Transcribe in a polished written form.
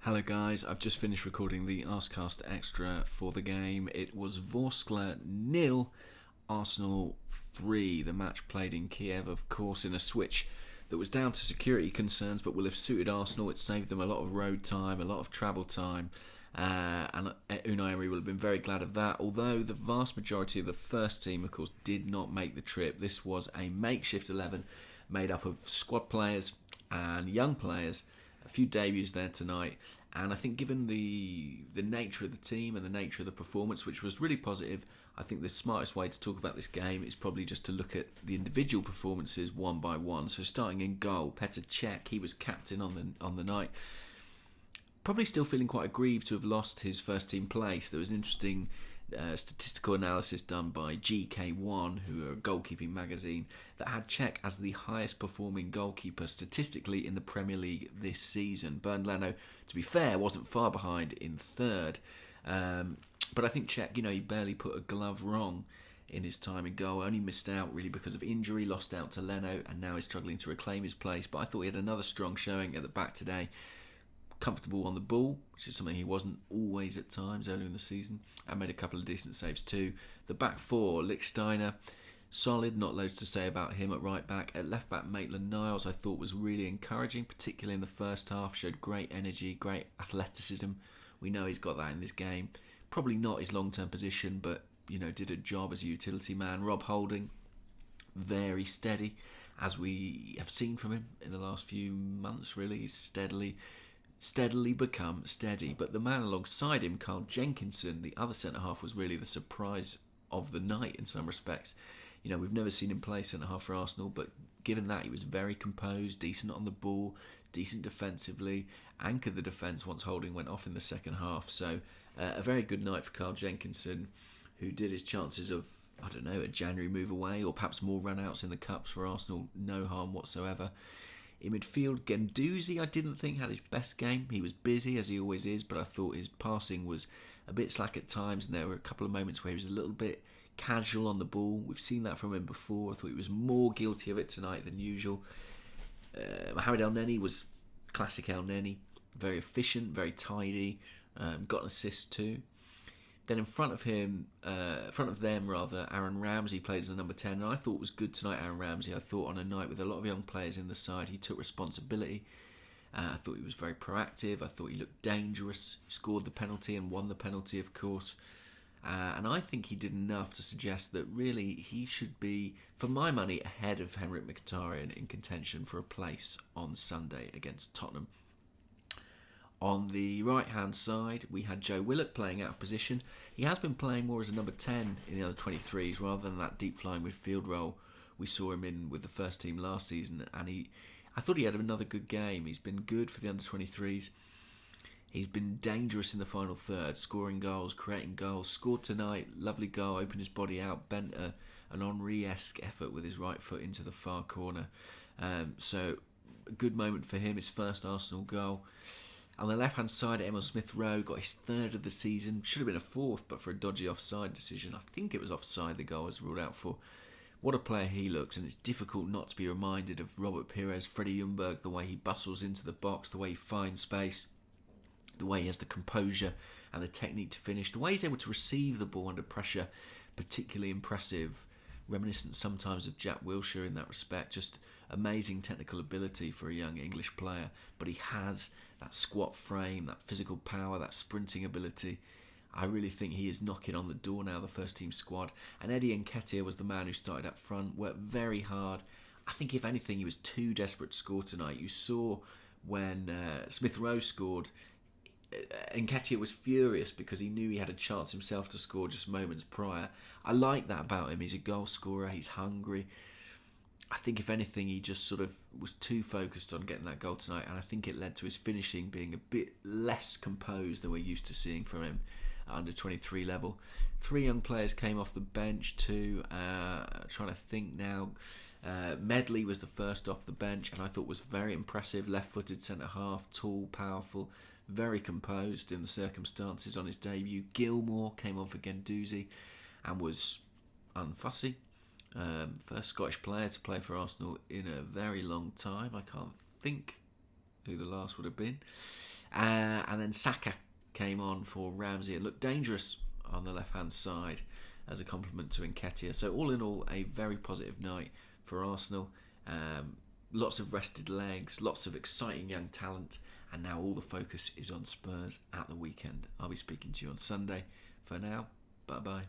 Hello guys, I've just finished recording the Arscast Extra for the game. It was Vorskla 0, Arsenal 3. The match played in Kiev, of course, in a switch that was down to security concerns but will have suited Arsenal. It saved them a lot of road time, a lot of travel time, and Unai Emery will have been very glad of that. Although the vast majority of the first team, of course, did not make the trip. This was a makeshift 11 made up of squad players and young players. A few debuts there tonight, and I think given the nature of the team and the nature of the performance, which was really positive, I think the smartest way to talk about this game is probably just to look at the individual performances one by one. So starting in goal, Petr Cech, he was captain on the night. Probably still feeling quite aggrieved to have lost his first team place. There was an interesting statistical analysis done by GK1, who are a goalkeeping magazine, that had Cech as the highest performing goalkeeper statistically in the Premier League this season. Bernd Leno, to be fair, wasn't far behind in third. But I think Cech, he barely put a glove wrong in his time in goal. Only missed out really because of injury, lost out to Leno, and now he's struggling to reclaim his place. But I thought he had another strong showing at the back today. Comfortable on the ball, which is something he wasn't always at times earlier in the season, and made a couple of decent saves too. The back four, Lichtsteiner, solid, not loads to say about him at right back. At left back, Maitland-Niles I thought was really encouraging, particularly in the first half, showed great energy, great athleticism. We know he's got that in this game. Probably not his long-term position, but did a job as a utility man. Rob Holding, very steady, as we have seen from him in the last few months really. He's steadily become steady. But the man alongside him, Carl Jenkinson, the other centre-half, was really the surprise of the night in some respects. We've never seen him play centre-half for Arsenal, but given that, he was very composed, decent on the ball, decent defensively, anchored the defence once Holding went off in the second half. So a very good night for Carl Jenkinson, who did his chances of, a January move away, or perhaps more run-outs in the Cups for Arsenal, no harm whatsoever. In midfield, Guendouzi I didn't think had his best game. He was busy, as he always is, but I thought his passing was a bit slack at times, and there were a couple of moments where he was a little bit casual on the ball. We've seen that from him before. I thought he was more guilty of it tonight than usual. Mohamed Elneny was classic Elneny, very efficient, very tidy, got an assist too. Then in front of them, Aaron Ramsey played as the number 10, and I thought was good tonight, Aaron Ramsey. I thought on a night with a lot of young players in the side, he took responsibility. I thought he was very proactive. I thought he looked dangerous. He scored the penalty and won the penalty, of course. And I think he did enough to suggest that really he should be, for my money, ahead of Henrik Mkhitaryan in contention for a place on Sunday against Tottenham. On the right-hand side, we had Joe Willock playing out of position. He has been playing more as a number 10 in the other 23s rather than that deep-flying midfield role we saw him in with the first team last season. And I thought he had another good game. He's been good for the under 23s. He's been dangerous in the final third, scoring goals, creating goals. Scored tonight, lovely goal, opened his body out, bent an Henry-esque effort with his right foot into the far corner. So a good moment for him, his first Arsenal goal. On the left-hand side, Emil Smith-Rowe got his third of the season. Should have been a fourth, but for a dodgy offside decision. I think it was offside the goal was ruled out for. What a player he looks, and it's difficult not to be reminded of Robert Pires, Freddie Ljungberg, the way he bustles into the box, the way he finds space, the way he has the composure and the technique to finish, the way he's able to receive the ball under pressure, particularly impressive. Reminiscent sometimes of Jack Wilshere in that respect. Just amazing technical ability for a young English player, but he has that squat frame, that physical power, that sprinting ability. I really think he is knocking on the door now, the first team squad. And Eddie Nketiah was the man who started up front, worked very hard. I think if anything, he was too desperate to score tonight. You saw when Smith-Rowe scored, Nketiah was furious because he knew he had a chance himself to score just moments prior. I like that about him. He's a goal scorer, he's hungry. I think if anything, he just sort of was too focused on getting that goal tonight, and I think it led to his finishing being a bit less composed than we're used to seeing from him at under 23 level. 3 young players came off the bench too. Trying to think now. Medley was the first off the bench, and I thought was very impressive. Left-footed centre-half, tall, powerful, very composed in the circumstances on his debut. Gilmour came on for Guendouzi and was unfussy. First Scottish player to play for Arsenal in a very long time. I can't think who the last would have been. And then Saka came on for Ramsey. It looked dangerous on the left-hand side as a compliment to Nketiah. So all in all, a very positive night for Arsenal. Lots of rested legs, lots of exciting young talent, and now all the focus is on Spurs at the weekend. I'll be speaking to you on Sunday. For now, bye-bye.